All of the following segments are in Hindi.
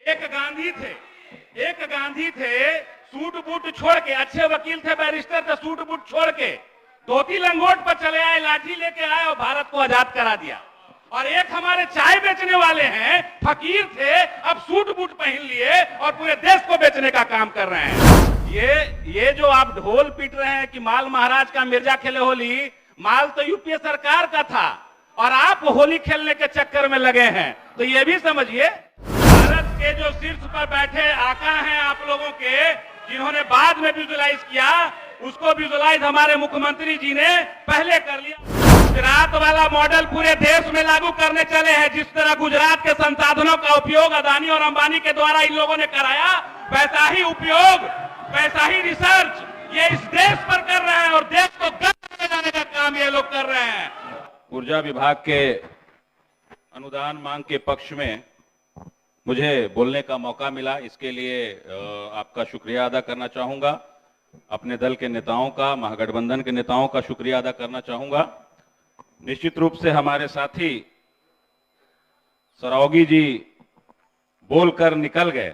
एक गांधी थे सूट बूट छोड़ के, अच्छे वकील थे, बैरिस्टर थे, सूट बूट छोड़ के धोती लंगोट पर चले आए, लाठी लेके आए और भारत को आजाद करा दिया। और एक हमारे चाय बेचने वाले हैं, फकीर थे, अब सूट बूट पहन लिए और पूरे देश को बेचने का काम कर रहे हैं। ये जो आप ढोल पीट रहे हैं कि माल महाराज का मिर्जा खेले होली, माल तो यूपीए सरकार का था और आप होली खेलने के चक्कर में लगे हैं। तो ये भी समझिए, भारत के जो शीर्ष पर बैठे आका हैं आप लोगों के, जिन्होंने बाद में विजुलाइज किया, उसको विजुलाइज हमारे मुख्यमंत्री जी ने पहले कर लिया। गुजरात वाला मॉडल पूरे देश में लागू करने चले हैं। जिस तरह गुजरात के संसाधनों का उपयोग अदानी और अंबानी के द्वारा इन लोगों ने कराया, वैसा ही उपयोग, वैसा ही रिसर्च ये इस देश पर कर रहे हैं और देश को गर्व में लाने का काम ये लोग कर रहे हैं। ऊर्जा विभाग के अनुदान मांग के पक्ष में मुझे बोलने का मौका मिला, इसके लिए आपका शुक्रिया अदा करना चाहूंगा। अपने दल के नेताओं का, महागठबंधन के नेताओं का शुक्रिया अदा करना चाहूंगा। निश्चित रूप से हमारे साथी सरावगी जी बोलकर निकल गए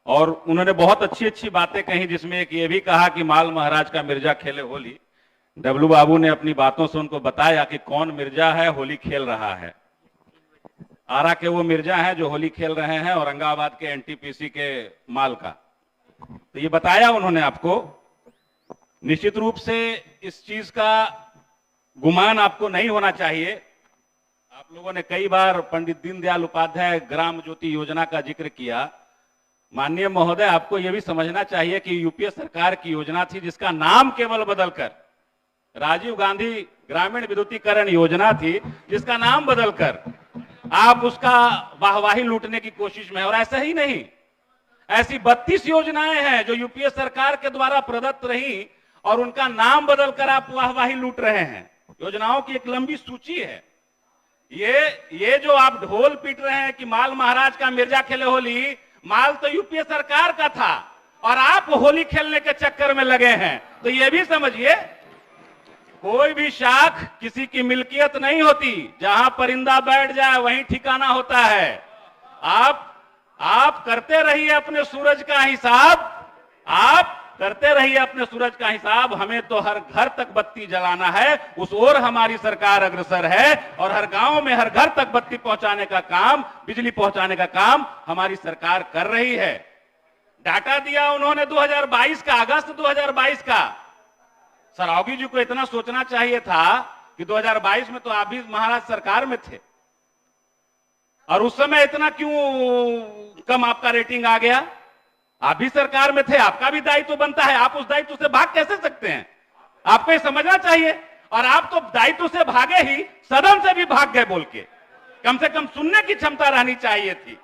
और उन्होंने बहुत अच्छी अच्छी बातें कही, जिसमें एक ये भी कहा कि माल महाराज का मिर्जा खेले होली। डब्लू बाबू ने अपनी बातों से उनको बताया कि कौन मिर्जा है होली खेल रहा है। आरा के वो मिर्जा हैं जो होली खेल रहे हैं, औरंगाबाद के एनटीपीसी के माल का, तो ये बताया उन्होंने आपको। निश्चित रूप से इस चीज का गुमान आपको नहीं होना चाहिए। आप लोगों ने कई बार पंडित दीनदयाल उपाध्याय ग्राम ज्योति योजना का जिक्र किया। माननीय महोदय, आपको यह भी समझना चाहिए कि यूपीए सरकार की योजना थी जिसका नाम केवल बदलकर राजीव गांधी ग्रामीण विद्युतीकरण योजना थी, जिसका नाम बदलकर आप उसका वाहवाही लूटने की कोशिश में। और ऐसा ही नहीं, ऐसी 32 योजनाएं हैं जो यूपीए सरकार के द्वारा प्रदत्त रही और उनका नाम बदलकर आप वाहवाही लूट रहे हैं। योजनाओं की एक लंबी सूची है। ये जो आप ढोल पीट रहे हैं कि माल महाराज का मिर्जा खेले होली, माल तो यूपीए सरकार का था और आप होली खेलने के चक्कर में लगे हैं। तो ये भी समझिए, कोई भी शाख किसी की मिल्कियत नहीं होती। जहां परिंदा बैठ जाए वहीं ठिकाना होता है। आप करते रहिए अपने सूरज का हिसाब, आप करते रहिए अपने सूरज का हिसाब। हमें तो हर घर तक बत्ती जलाना है, उस ओर हमारी सरकार अग्रसर है और हर गांव में, हर घर तक बत्ती पहुंचाने का काम, बिजली पहुंचाने का काम हमारी सरकार कर रही है। डाटा दिया उन्होंने 2022 का, अगस्त 2022 का। सरावगी जी को इतना सोचना चाहिए था कि 2022 में तो आप भी महाराज सरकार में थे और उस समय इतना क्यों कम आपका रेटिंग आ गया? आप भी सरकार में थे, आपका भी दायित्व बनता है। आप उस दायित्व से भाग कैसे सकते हैं? आपको ये समझना चाहिए। और आप तो दायित्व से भागे ही, सदन से भी भाग गए बोल के। कम से कम सुनने की क्षमता रहनी चाहिए थी।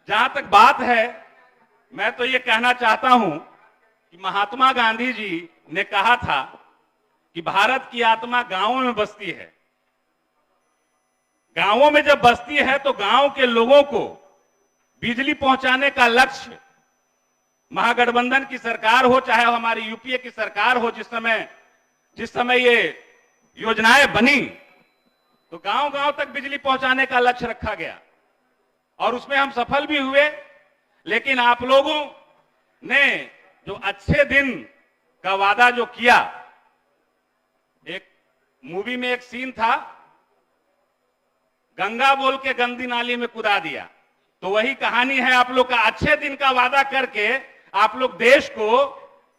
जहां तक बात है, मैं तो ये कहना चाहता हूं कि महात्मा गांधी जी ने कहा था कि भारत की आत्मा गांवों में बसती है। गांवों में जब बसती है तो गांव के लोगों को बिजली पहुंचाने का लक्ष्य, महागठबंधन की सरकार हो चाहे हमारी यूपीए की सरकार हो, जिस समय ये योजनाएं बनी तो गांव गांव तक बिजली पहुंचाने का लक्ष्य रखा गया और उसमें हम सफल भी हुए। लेकिन आप लोगों ने जो अच्छे दिन का वादा जो किया, एक मूवी में एक सीन था, गंगा बोल के गंदी नाली में कूदा दिया। तो वही कहानी है आप लोग का। अच्छे दिन का वादा करके आप लोग देश को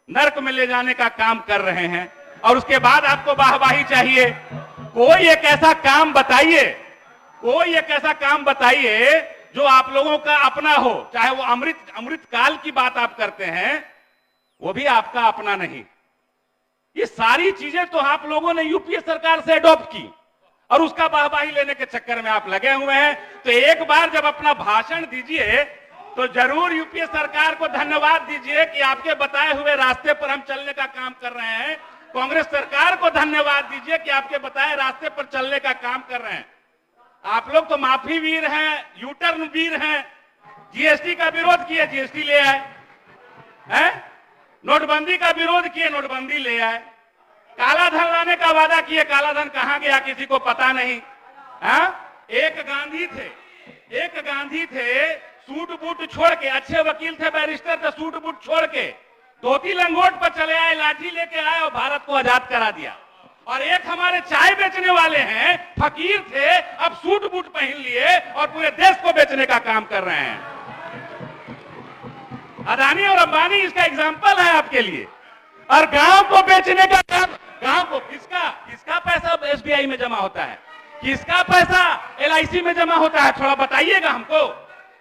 नर्क में ले जाने का काम कर रहे हैं और उसके बाद आपको वाहवाही चाहिए। कोई एक ऐसा काम बताइए, कोई एक ऐसा काम बताइए जो आप लोगों का अपना हो। चाहे वो अमृत काल की बात आप करते हैं, वो भी आपका अपना नहीं। ये सारी चीजें तो आप लोगों ने यूपीए सरकार से अडॉप्ट की और उसका वाहवाही लेने के चक्कर में आप लगे हुए हैं। तो एक बार जब अपना भाषण दीजिए तो जरूर यूपीए सरकार को धन्यवाद दीजिए कि आपके बताए हुए रास्ते पर हम चलने का काम कर रहे हैं। कांग्रेस सरकार को धन्यवाद दीजिए कि आपके बताए रास्ते पर चलने का काम कर रहे हैं। आप लोग तो माफी वीर हैं, यूटर्न वीर हैं। जीएसटी का विरोध किए, जीएसटी ले आए हैं। नोटबंदी का विरोध किए, नोटबंदी ले आए। काला धन लाने का वादा किए, काला धन कहां गया किसी को पता नहीं। एक गांधी थे एक गांधी थे सूट बूट छोड़ के, अच्छे वकील थे, बैरिस्टर थे, सूट बूट छोड़ के धोती लंगोट पर चले आए, लाठी लेके आए और भारत को आजाद करा दिया। और एक हमारे चाय बेचने वाले हैं, फकीर थे, अब सूट बूट पहन लिए और पूरे देश को बेचने का काम कर रहे हैं। अदानी और अंबानी इसका एग्जाम्पल है आपके लिए। और गांव को बेचने का काम, गांव को किसका पैसा एसबीआई में जमा होता है, किसका पैसा एलआईसी में जमा होता है, थोड़ा बताइएगा हमको।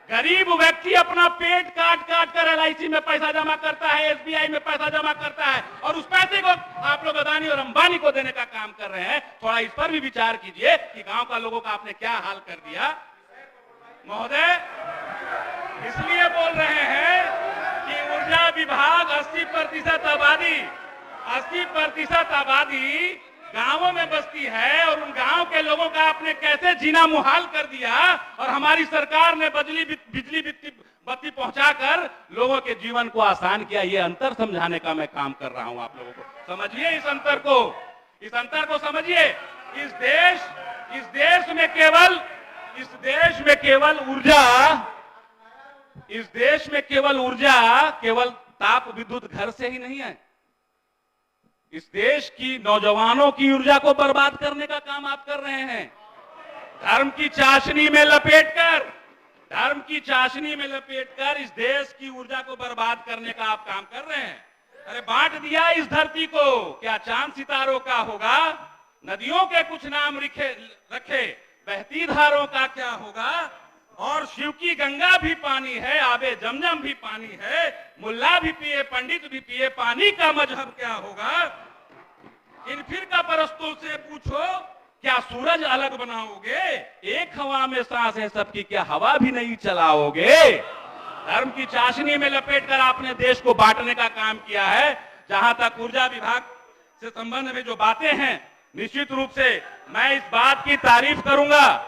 गरीब व्यक्ति अपना पेट काट काट कर एलआईसी में पैसा जमा करता है, एसबीआई में पैसा जमा करता है, और उस पैसे को आप लोग अदानी और अंबानी को देने का काम कर रहे हैं। थोड़ा इस पर भी विचार कीजिए कि गांव का लोगों का आपने क्या हाल कर दिया। महोदय, इसलिए बोल रहे हैं कि ऊर्जा विभाग 80% आबादी गांवों में बसती है, और उन गांव के लोगों का आपने कैसे जीना मुहाल कर दिया, और हमारी सरकार ने बिजली बत्ती पहुंचाकर लोगों के जीवन को आसान किया। ये अंतर समझाने का मैं काम कर रहा हूं। आप लोगों को समझिए, इस अंतर को समझिए। इस देश में केवल ऊर्जा केवल ताप विद्युत घर से ही नहीं है। इस देश की नौजवानों की ऊर्जा को बर्बाद करने का काम आप कर रहे हैं। धर्म की चाशनी में लपेटकर इस देश की ऊर्जा को बर्बाद करने का आप काम कर रहे हैं। अरे बांट दिया इस धरती को, क्या चांद सितारों का होगा? नदियों के कुछ नाम रखे, बहती धारों का क्या होगा? और शिव की गंगा भी पानी है, आबे जमजम भी पानी है, मुल्ला भी पिए, पंडित भी पिए, पानी का मजहब क्या होगा? इन फिरका परस्तों से पूछो, क्या सूरज अलग बनाओगे? एक हवा में सांस है सबकी, क्या हवा भी नहीं चलाओगे? धर्म की चाशनी में लपेटकर आपने देश को बांटने का काम किया है। जहां तक ऊर्जा विभाग से संबंध में जो बातें हैं, निश्चित रूप से मैं इस बात की तारीफ करूंगा,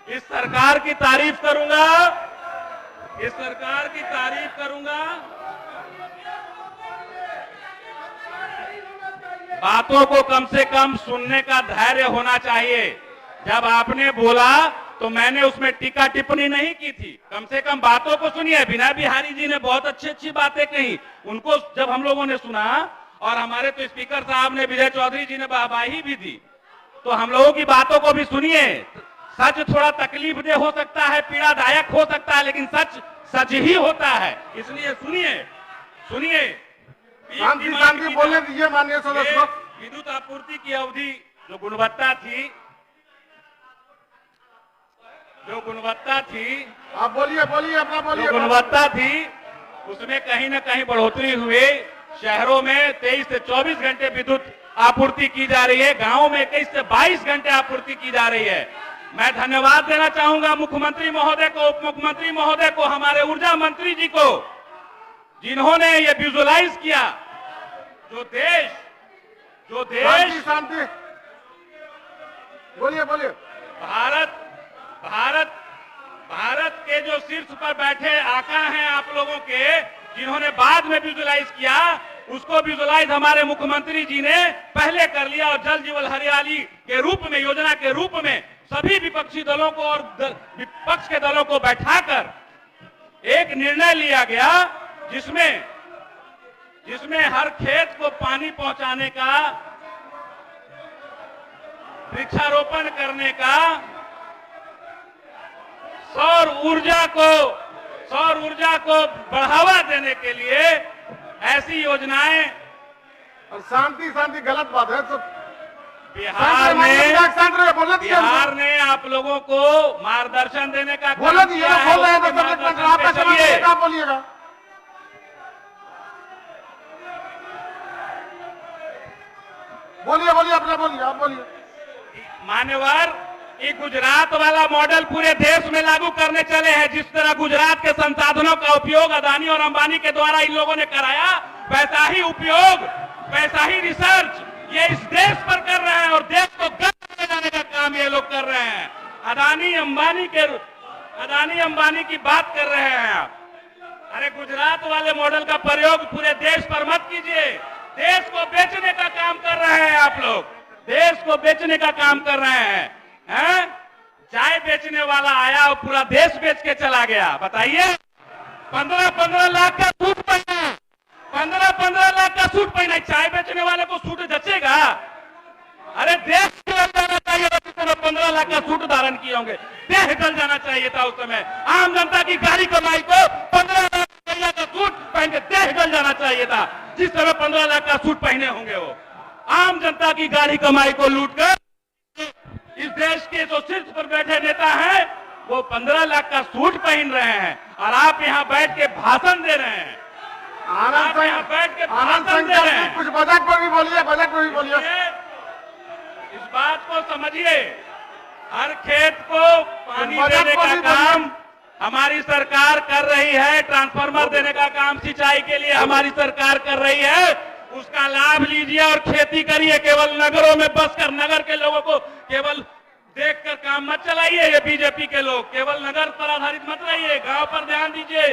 इस सरकार की तारीफ करूंगा। बातों को कम से कम सुनने का धैर्य होना चाहिए। जब आपने बोला तो मैंने उसमें टीका टिप्पणी नहीं की थी। कम से कम बातों को सुनिए। विनय बिहारी जी ने बहुत अच्छी बातें कही, उनको जब हम लोगों ने सुना, और हमारे तो स्पीकर साहब ने, विजय चौधरी जी ने वाहवाही भी दी, तो हम लोगों की बातों को भी सुनिए। सच थोड़ा तकलीफदेह हो सकता है, पीड़ादायक हो सकता है, लेकिन सच ही होता है। इसलिए सुनिए। शांति बोलने दीजिए माननीय सदस्य। विद्युत आपूर्ति की अवधि जो गुणवत्ता थी, आप बोलिए अपना बोलिए। गुणवत्ता थी, उसमें कहीं ना कहीं बढ़ोतरी हुई। शहरों में 23 से 24 घंटे विद्युत आपूर्ति की जा रही है, गांवों में 21 से 22 घंटे आपूर्ति की जा रही है। मैं धन्यवाद देना चाहूंगा मुख्यमंत्री महोदय को, उप मुख्यमंत्री महोदय को, हमारे ऊर्जा मंत्री जी को, जिन्होंने ये विजुअलाइज किया। जो देश शांति बोलिए। भारत के जो शीर्ष पर बैठे आका हैं आप लोगों के, जिन्होंने बाद में विजुअलाइज किया, उसको विजुअलाइज हमारे मुख्यमंत्री जी ने पहले कर लिया। और जल जीवन हरियाली के रूप में, योजना के रूप में सभी विपक्षी दलों को और विपक्ष के दलों को बैठाकर एक निर्णय लिया गया, जिसमें हर खेत को पानी पहुंचाने का, वृक्षारोपण करने का, सौर ऊर्जा को बढ़ावा देने के लिए ऐसी योजनाएं। शांति गलत बात है। तो बिहार ने आप लोगों को मार्गदर्शन देने का काम किया है। बोलिएगा। आप बोलिए। मान्यवर, ये गुजरात वाला मॉडल पूरे देश में लागू करने चले हैं। जिस तरह गुजरात के संसाधनों का उपयोग अदानी और अंबानी के द्वारा इन लोगों ने कराया, वैसा ही उपयोग, वैसा ही रिसर्च ये इस देश पर कर रहे हैं, और देश को गर्व में लाने का काम ये लोग कर रहे हैं। अदानी अंबानी की बात कर रहे हैं आप। अरे गुजरात वाले मॉडल का प्रयोग पूरे देश पर मत कीजिए। देश को बेचने का काम कर रहे हैं आप लोग, देश को बेचने का काम कर रहे हैं। चाय बेचने वाला आया और पूरा देश बेच के चला गया। बताइए, 15-15 लाख का सूट पहना, 15-15 लाख का सूट पहना, चाय बेचने वाले को सूट जचेगा? अरे देश जल जाना चाहिए था जिस समय 15 लाख का सूट धारण किए होंगे, देश जल जाना चाहिए था उस समय। आम जनता की गाड़ी कमाई को 15 लाख रुपया का सूट पहन के देश जल जाना चाहिए था जिस समय 15 लाख का सूट पहने होंगे। वो आम जनता की गाड़ी कमाई को लूटकर इस देश के जो शीर्ष पर बैठे नेता हैं वो 15 लाख का सूट पहन रहे हैं और आप यहाँ बैठ के भाषण दे रहे हैं। आनंद आप यहाँ बैठ के आनंद भाषण दे रहे हैं। कुछ बजट पर भी बोलिए, बजट पर भी बोलिए। इस बात को समझिए, हर खेत को पानी बजट देने को का भी काम हमारी सरकार कर रही है, ट्रांसफार्मर देने का काम सिंचाई के लिए हमारी सरकार कर रही है। उसका लाभ लीजिए और खेती करिए। केवल नगरों में बसकर नगर के लोगों को केवल देखकर काम मत चलाइए। ये बीजेपी के लोग केवल नगर पर आधारित मत रहिए, गांव पर ध्यान दीजिए।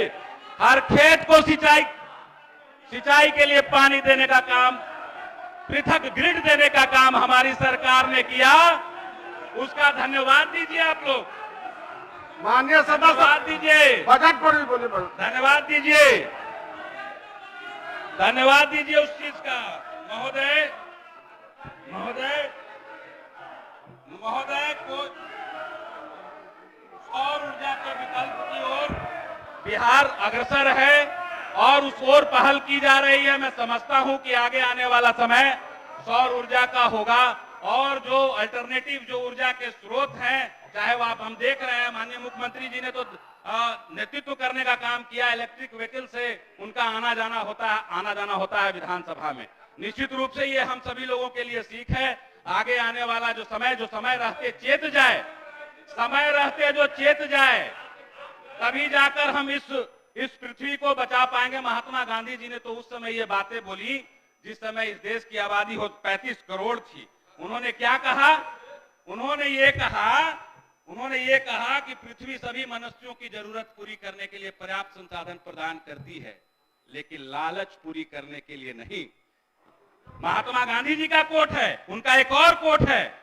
हर खेत को सिंचाई के लिए पानी देने का काम, पृथक ग्रिड देने का काम हमारी सरकार ने किया। उसका धन्यवाद दीजिए आप लोग, माननीय धन्यवाद सदस्य, दीजिए, बजट पर भी बोलिए। धन्यवाद दीजिए, धन्यवाद दीजिए उस चीज का। महोदय महोदय महोदय को सौर ऊर्जा के विकल्प की ओर बिहार अग्रसर है और उस ओर पहल की जा रही है। मैं समझता हूं कि आगे आने वाला समय सौर ऊर्जा का होगा और जो अल्टरनेटिव जो ऊर्जा के स्रोत हैं, चाहे वो आप हम देख रहे हैं, माननीय मुख्यमंत्री जी ने तो नेतृत्व करने का काम किया। इलेक्ट्रिक व्हीकल से उनका आना जाना होता है विधानसभा में। निश्चित रूप से ये हम सभी लोगों के लिए सीख है। आगे आने वाला जो समय रहते चेत जाए, समय रहते जो चेत जाए, तभी जाकर हम इस पृथ्वी को बचा पाएंगे। महात्मा गांधी जी ने तो उस समय ये बातें बोली जिस समय इस देश की आबादी 35 करोड़ थी। उन्होंने क्या कहा? उन्होंने ये कहा कि पृथ्वी सभी मनुष्यों की जरूरत पूरी करने के लिए पर्याप्त संसाधन प्रदान करती है, लेकिन लालच पूरी करने के लिए नहीं। महात्मा गांधी जी का कोट है। उनका एक और कोट है,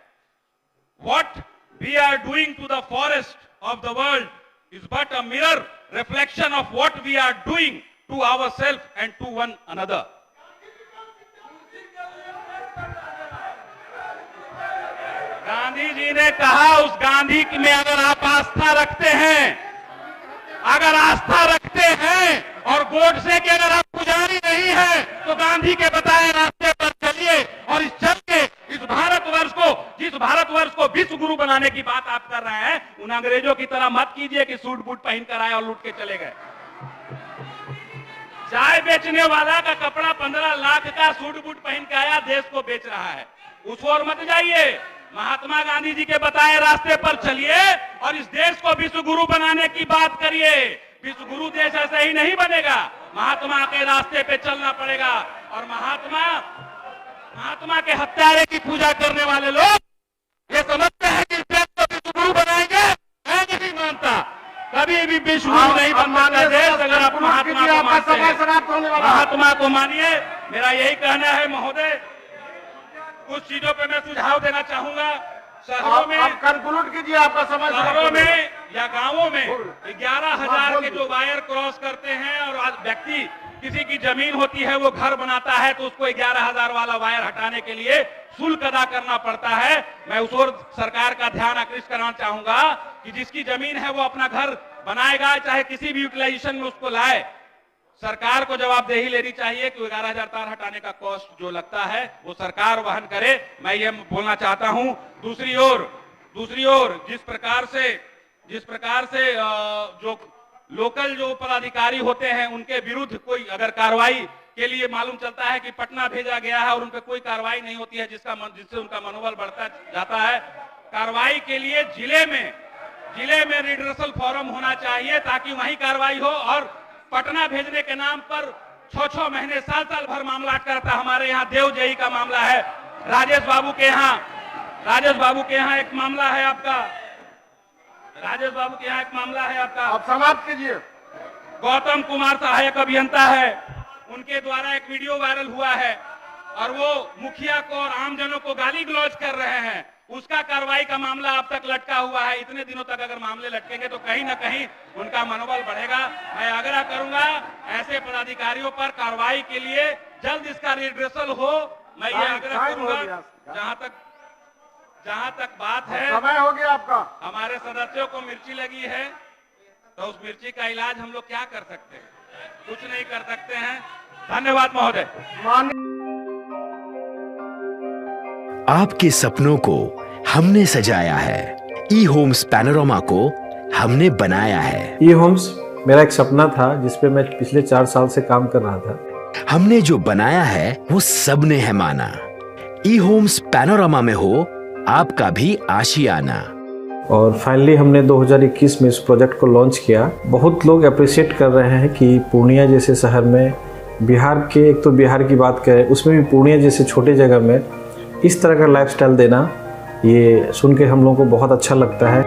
what we are doing to the forest of the world is but a mirror reflection of what we are doing to ourself and to one another. Gandhi ji ने कहा, उस गांधी में अगर आप आस्था रखते हैं और गोडसे के अगर आप पुजारी नहीं है तो गांधी के बताए रास्ते पर चलिए और इस चल के जिस भारतवर्ष को विश्व गुरु बनाने की बात आप कर रहे हैं, उन अंग्रेजों की तरह मत कीजिए कि सूट बूट पहन कर आए और लूट के चले गए। चाय बेचने वाला का कपड़ा 15 लाख का सूट बूट पहन के आया, देश को बेच रहा है। उस ओर मत जाइए। महात्मा गांधी जी के बताए रास्ते पर चलिए और इस देश को विश्व गुरु बनाने की बात करिए। विश्व गुरु देश ऐसे ही नहीं बनेगा, महात्मा के रास्ते पे चलना पड़ेगा। और महात्मा के हत्यारे की पूजा करने वाले लोग ये समझते हैं कि इस देश को विश्व गुरु बनाएंगे। मैं नहीं मानता, कभी भी विश्व गुरु नहीं बन सकता देश अगर आप महात्मा को मानते हैं। महात्मा को मानिए, मेरा यही कहना है। महोदय, कुछ चीजों पे मैं सुझाव देना चाहूंगा। शहरों में आप कंक्लूड कीजिए, आपका समय। शहरों में या गांवों में 11,000 के जो वायर क्रॉस करते हैं और आज व्यक्ति किसी की जमीन होती है वो घर बनाता है तो उसको 11,000 वाला वायर हटाने के लिए शुल्क अदा करना पड़ता है। मैं उस ओर सरकार का ध्यान आकृष्ट करना चाहूंगा कि जिसकी जमीन है वो अपना घर बनाएगा, चाहे किसी भी यूटिलाइजेशन में उसको लाए, सरकार को जवाबदेही लेनी चाहिए कि 11,000 तार हटाने का कॉस्ट जो लगता है वो सरकार वहन करे। मैं ये बोलना चाहता हूं। दूसरी ओर जिस प्रकार से जो लोकल जो पदाधिकारी होते हैं उनके विरुद्ध कोई अगर कार्रवाई के लिए मालूम चलता है कि पटना भेजा गया है और उन पर कोई कार्रवाई नहीं होती है जिससे उनका मनोबल बढ़ता जाता है, कार्रवाई के लिए जिले में रिड्रेसल फोरम होना चाहिए ताकि वहीं कार्रवाई हो। और पटना भेजने के नाम पर 6-6 महीने साल भर मामला अटका रहता है। हमारे यहाँ देव जई का मामला है, राजेश बाबू के यहाँ एक मामला है आपका, आप समाप्त कीजिए। गौतम कुमार सहायक अभियंता है, उनके द्वारा एक वीडियो वायरल हुआ है और वो मुखिया को और आमजनों को गाली गलौज कर रहे हैं। उसका कार्रवाई का मामला अब तक लटका हुआ है। इतने दिनों तक अगर मामले लटकेंगे तो कहीं ना कहीं उनका मनोबल बढ़ेगा। मैं आग्रह करूंगा ऐसे पदाधिकारियों पर कार्रवाई के लिए जल्द इसका रिड्रेसल हो। मैं ये आग्रह करूंगा। जहां तक बात है, समय हो गया आपका। हमारे सदस्यों को मिर्ची लगी है तो उस मिर्ची का इलाज हम लोग क्या कर सकते हैं? कुछ नहीं कर सकते हैं। धन्यवाद महोदय। माननीय आपके सपनों को हमने सजाया है, ई होम्स पैनोरामा को हमने बनाया है। ई होम्स मेरा एक सपना था जिस पे मैं पिछले 4 साल से काम कर रहा था। हमने जो बनाया है वो सबने है माना। ई होम्स पैनोरामा में हो आपका भी आशियाना। और फाइनली हमने 2021 में इस प्रोजेक्ट को लॉन्च किया। बहुत लोग अप्रिशिएट कर रहे हैं कि पूर्णिया जैसे शहर में, बिहार के, एक तो बिहार की बात करें उसमें भी पूर्णिया जैसे छोटे जगह में इस तरह का लाइफस्टाइल देना, ये सुन के हम लोगों को बहुत अच्छा लगता है।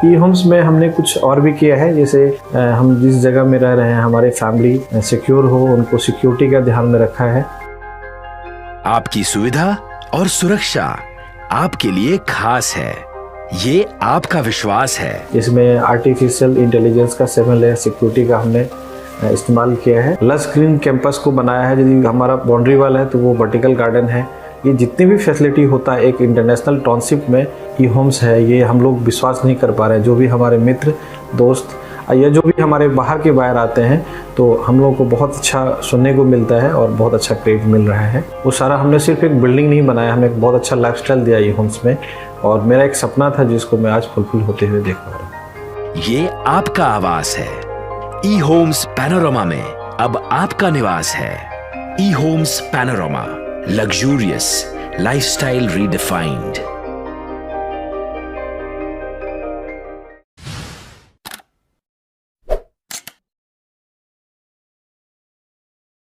ई होम्स में हमने कुछ और भी किया है, जैसे हम जिस जगह में रह रहे हैं हमारे फैमिली सिक्योर हो, उनको सिक्योरिटी का ध्यान में रखा है। आपकी सुविधा और सुरक्षा आपके लिए खास है, ये आपका विश्वास है। इसमें आर्टिफिशियल इंटेलिजेंस का 7 लेयर सिक्योरिटी का हमने इस्तेमाल किया है। लस ग्रीन कैंपस को बनाया है। यदि हमारा बाउंड्री वाल है तो वो वर्टिकल गार्डन है। ये जितनी भी फैसिलिटी होता है एक इंटरनेशनल टाउनशिप में, ई होम्स है, ये हम लोग विश्वास नहीं कर पा रहे हैं। जो भी हमारे मित्र दोस्त या जो भी हमारे बाहर के बाहर आते हैं तो हम लोगों को बहुत अच्छा सुनने को मिलता है और बहुत अच्छा क्रेडिट मिल रहा है। वो सारा हमने सिर्फ एक बिल्डिंग नहीं बनाया, हमें एक बहुत अच्छा लाइफस्टाइल दिया ई होम्स में, और मेरा एक सपना था जिसको मैं आज फुलफिल होते हुए देख पा रहा हूँ। ये आपका आवास है। ई होम्स पैनोरामा में अब आपका निवास है। E homes panorama, luxurious lifestyle redefined.